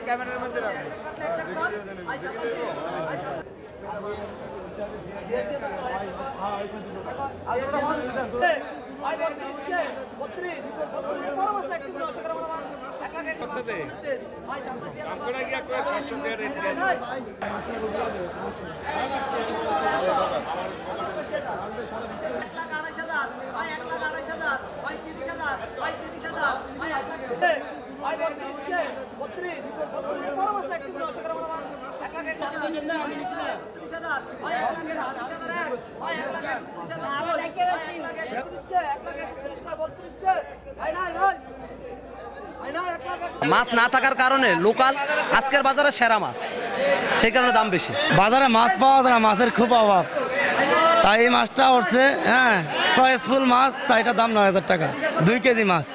ক্যামেরার মধ্যে মাছ না থাকার কারণে লোকাল আজকের বাজারে সেরা মাছ, সেই কারণে দাম বেশি। বাজারে মাছ পাওয়া যায় না, মাছের খুব অভাব, তাই এই মাছটা উঠছে। হ্যাঁ, চয়েসফুল মাছ, তাই এটা দাম ৯,০০০ টাকা 2 কেজি মাছ।